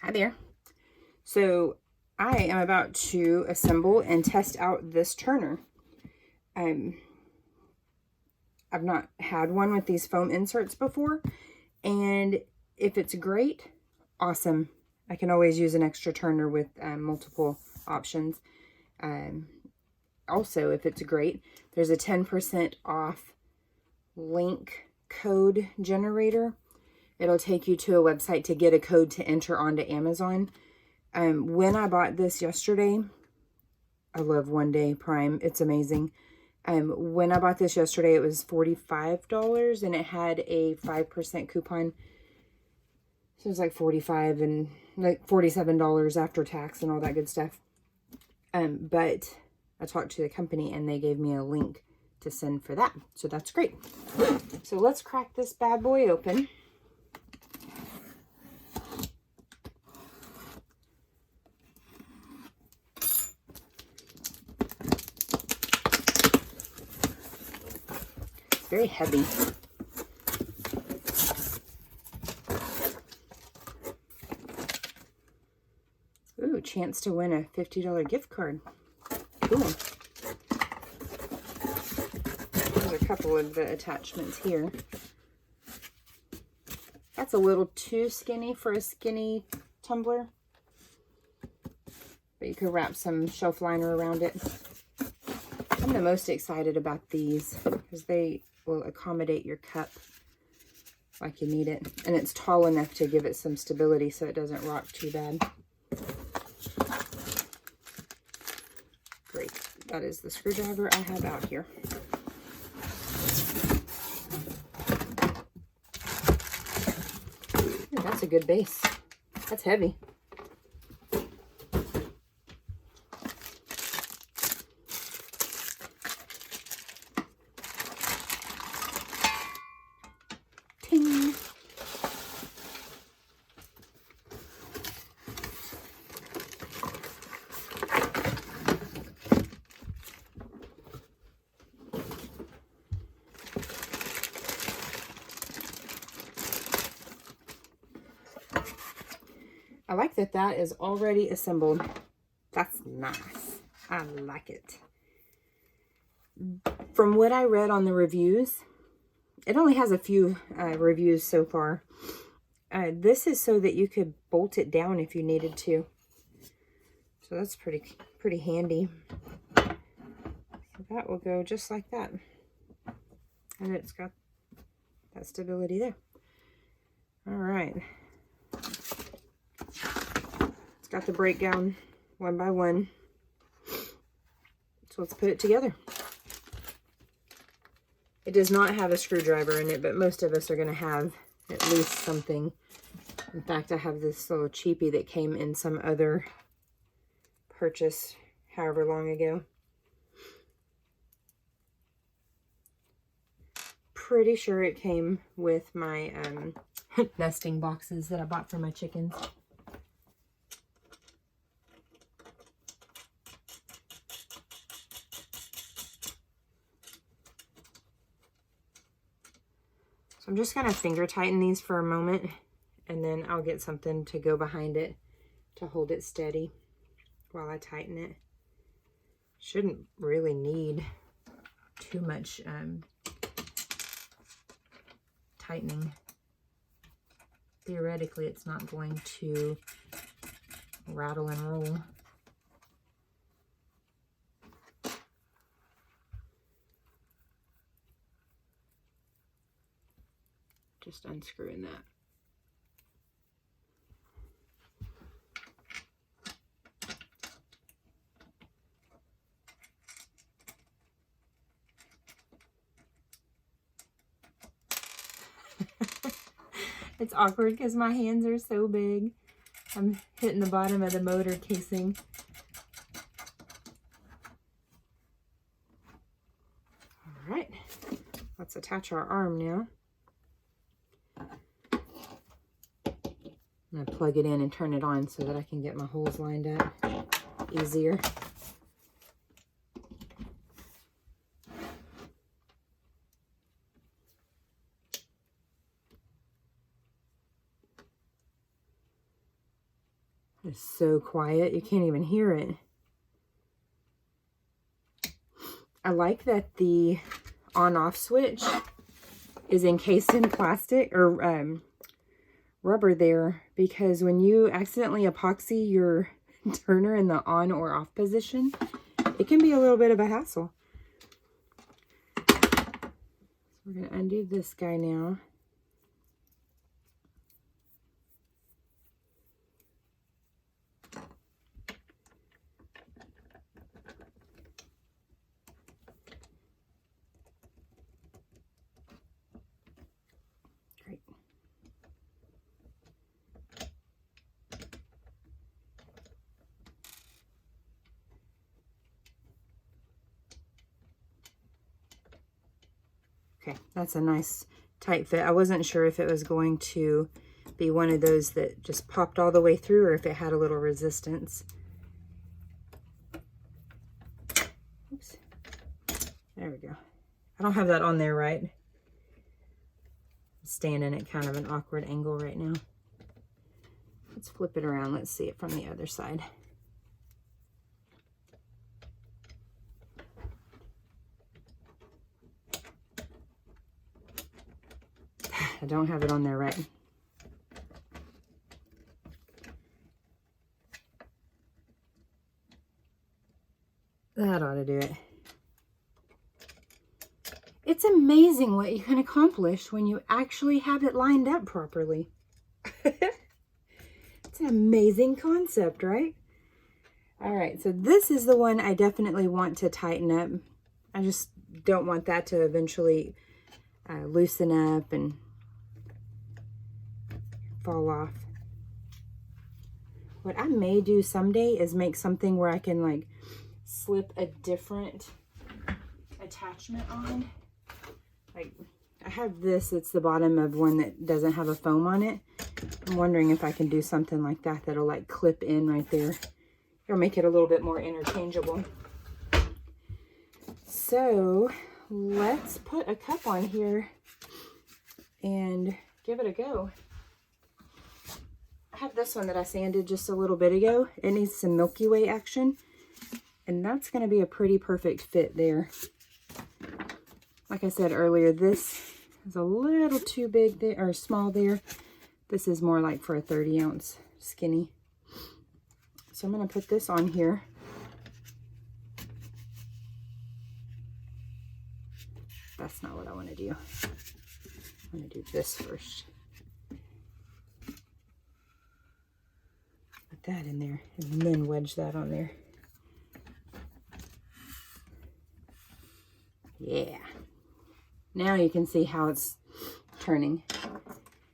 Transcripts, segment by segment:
Hi there. So I am about to assemble and test out this turner. I've not had one with these foam inserts before, and if it's great, awesome. I can always use an extra turner with multiple options. Also, if it's great, there's a 10% off link code generator. It'll take you to a website to get a code to enter onto Amazon. When I bought this yesterday, I love One Day Prime. It's amazing. When I bought this yesterday, it was $45 and it had a 5% coupon. So it was like $45 and like $47 after tax and all that good stuff. But I talked to the company and they gave me a link to send for that. So that's great. So let's crack this bad boy open. Very heavy. Ooh, chance to win a $50 gift card. Cool. There's a couple of the attachments here. That's a little too skinny for a skinny tumbler, but you could wrap some shelf liner around it. I'm the most excited about these because they will accommodate your cup like you need it. And it's tall enough to give it some stability so it doesn't rock too bad. Great. That is the screwdriver I have out here. Ooh, that's a good base. That's heavy. Ting. I like that that is already assembled. That's nice. I like it. From what I read on the reviews, it only has a few reviews so far. This is so that you could bolt it down if you needed to. So that's pretty handy. So that will go just like that. And it's got that stability there. All right. It's got the breakdown one by one. So let's put it together. It does not have a screwdriver in it, but most of us are going to have at least something. In fact, I have this little cheapie that came in some other purchase however long ago. Pretty sure it came with my nesting boxes that I bought for my chickens. So I'm just going to finger tighten these for a moment, and then I'll get something to go behind it to hold it steady while I tighten it. Shouldn't really need too much tightening. Theoretically, it's not going to rattle and roll. Just unscrewing that. It's awkward because my hands are so big. I'm hitting the bottom of the motor casing. All right, let's attach our arm now. I'm going to plug it in and turn it on so that I can get my holes lined up easier. It's so quiet, you can't even hear it. I like that the on-off switch is encased in plastic or rubber there, because when you accidentally epoxy your turner in the on or off position, it can be a little bit of a hassle. So we're going to undo this guy now. Great. Okay, that's a nice tight fit. I wasn't sure if it was going to be one of those that just popped all the way through or if it had a little resistance. Oops. There we go. I don't have that on there right. I'm standing at kind of an awkward angle right now. Let's flip it around. Let's see it from the other side. I don't have it on there right. That ought to do it. It's amazing what you can accomplish when you actually have it lined up properly. It's an amazing concept, right? All right, so this is the one I definitely want to tighten up. I just don't want that to eventually loosen up and fall off. What I may do someday is make something where I can like slip a different attachment on. Like I have this, it's the bottom of one that doesn't have a foam on it. I'm wondering if I can do something like that that'll like clip in right there. It'll make it a little bit more interchangeable. So let's put a cup on here and give it a go. I have this one that I sanded just a little bit ago. It needs some Milky Way action, and that's going to be a pretty perfect fit there. Like I said earlier, this is a little too big there, or small there. This is more like for a 30-ounce skinny. So I'm going to put this on here. That's not what I want to do. I'm going to do this first. Put that in there and then wedge that on there. Yeah. Now you can see how it's turning.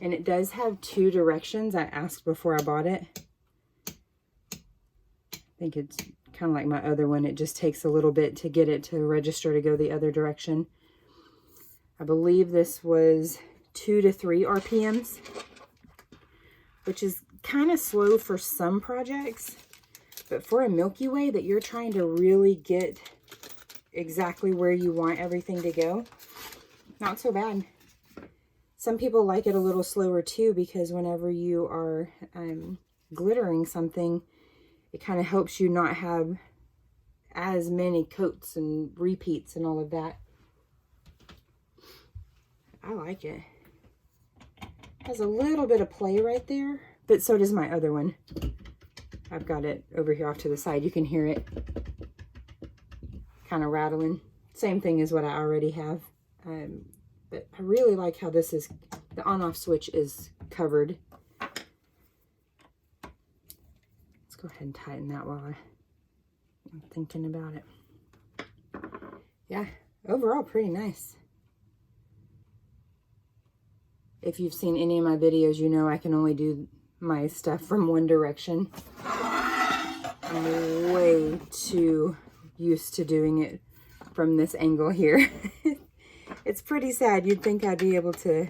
And it does have two directions. I asked before I bought it. I think it's kind of like my other one. It just takes a little bit to get it to register to go the other direction. I believe this was 2 to 3 RPMs, which is kind of slow for some projects. But for a Milky Way that you're trying to really get exactly where you want everything to go, not so bad. Some people like it a little slower too, because whenever you are glittering something, it kind of helps you not have as many coats and repeats and all of that. I like it. Has a little bit of play right there, but so does my other one. I've got it over here off to the side. You can hear it kind of rattling. Same thing as what I already have. But I really like how this is, the on-off switch is covered. Let's go ahead and tighten that while I'm thinking about it. Yeah, overall pretty nice. If you've seen any of my videos, you know I can only do my stuff from one direction. I'm way too used to doing it from this angle here. It's pretty sad. You'd think I'd be able to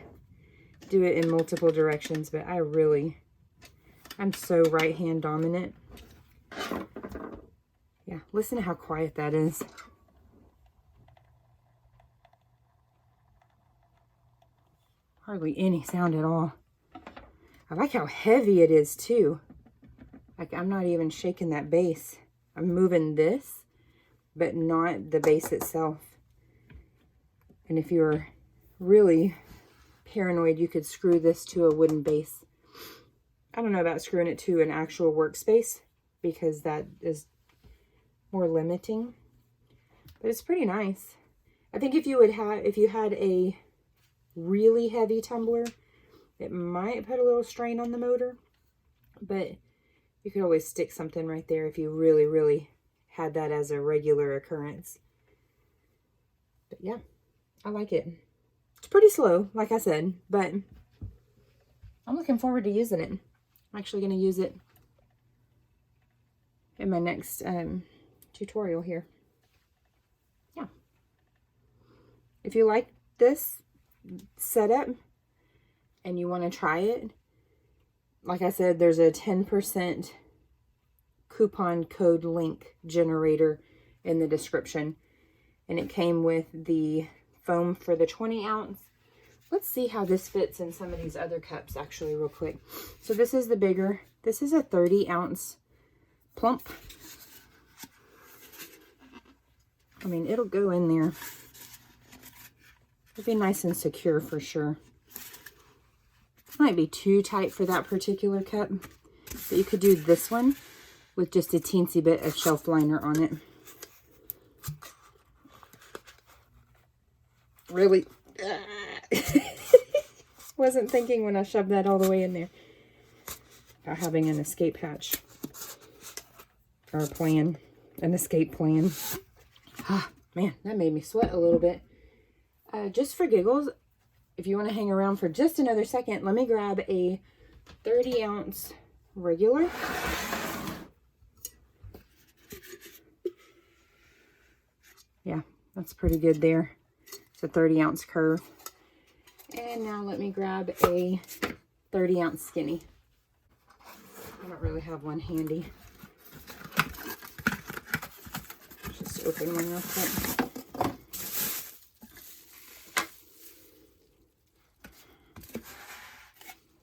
do it in multiple directions, but I'm so right hand dominant. Yeah, listen to how quiet that is. Hardly any sound at all. I like how heavy it is too. Like, I'm not even shaking that base. I'm moving this, but not the base itself. And if you're really paranoid, you could screw this to a wooden base. I don't know about screwing it to an actual workspace because that is more limiting, but it's pretty nice. I think if you had a really heavy tumbler, it might put a little strain on the motor, but you could always stick something right there if you really, really had that as a regular occurrence. But yeah, I like it. It's pretty slow, like I said, but I'm looking forward to using it. I'm actually going to use it in my next tutorial here. Yeah. If you like this setup and you want to try it, like I said, there's a 10% coupon code link generator in the description. And it came with the foam for the 20 ounce. Let's see how this fits in some of these other cups actually real quick. So this is the bigger. This is a 30 ounce plump. I mean, it'll go in there. It'll be nice and secure for sure. Might be too tight for that particular cup, but you could do this one with just a teensy bit of shelf liner on it. Really? Wasn't thinking when I shoved that all the way in there about having an escape hatch or a plan, an escape plan. Ah, man, that made me sweat a little bit. Just for giggles, if you want to hang around for just another second, let me grab a 30 ounce regular. Yeah, that's pretty good there. It's a 30 ounce curve. And now let me grab a 30 ounce skinny. I don't really have one handy. Just open one real quick.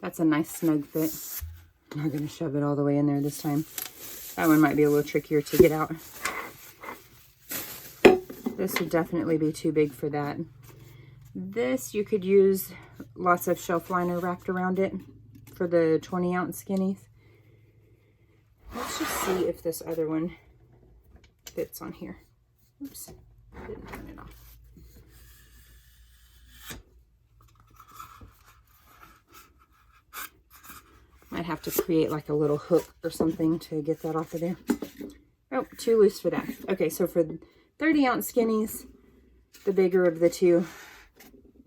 That's a nice snug fit. I'm not going to shove it all the way in there this time. That one might be a little trickier to get out. This would definitely be too big for that. This, you could use lots of shelf liner wrapped around it for the 20 ounce skinnies. Let's just see if this other one fits on here. Oops, didn't turn it off. Might have to create like a little hook or something to get that off of there. Oh, too loose for that. Okay, so for 30 ounce skinnies, the bigger of the two,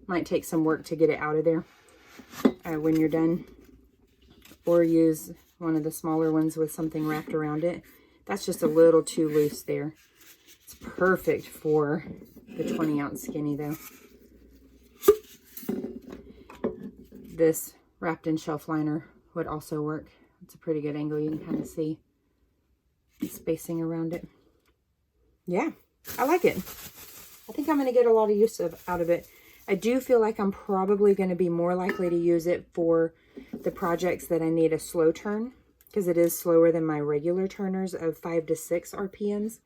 might take some work to get it out of there when you're done. Or use one of the smaller ones with something wrapped around it. That's just a little too loose there. It's perfect for the 20 ounce skinny though. This wrapped in shelf liner would also work. It's a pretty good angle. You can kind of see the spacing around it. Yeah, I like it. I think I'm going to get a lot of use out of it. I do feel like I'm probably going to be more likely to use it for the projects that I need a slow turn, because it is slower than my regular turners of 5 to 6 RPMs.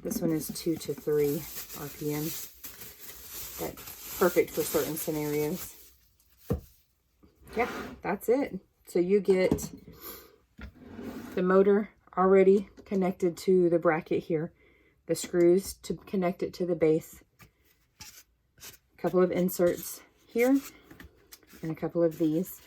This one is 2 to 3 RPMs. That's perfect for certain scenarios. Yeah, that's it. So you get the motor already connected to the bracket here, the screws to connect it to the base, a couple of inserts here, and a couple of these.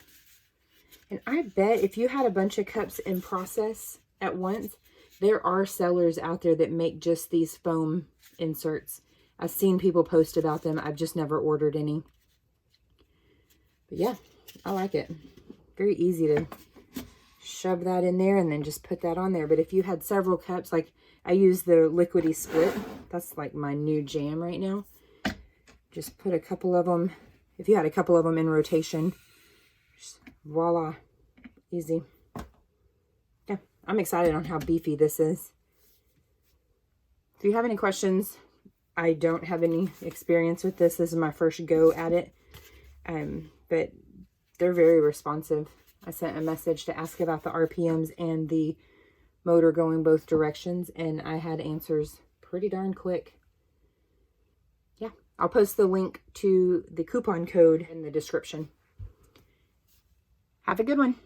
And I bet if you had a bunch of cups in process at once, there are sellers out there that make just these foam inserts. I've seen people post about them. I've just never ordered any. But yeah, I like it. Very easy to shove that in there and then just put that on there. But if you had several cups, like I use the liquidy split. That's like my new jam right now. Just put a couple of them. If you had a couple of them in rotation, just voila, easy. Yeah, I'm excited on how beefy this is. If you have any questions, I don't have any experience with this. This is my first go at it. But they're very responsive. I sent a message to ask about the RPMs and the motor going both directions, and I had answers pretty darn quick. Yeah, I'll post the link to the coupon code in the description. Have a good one.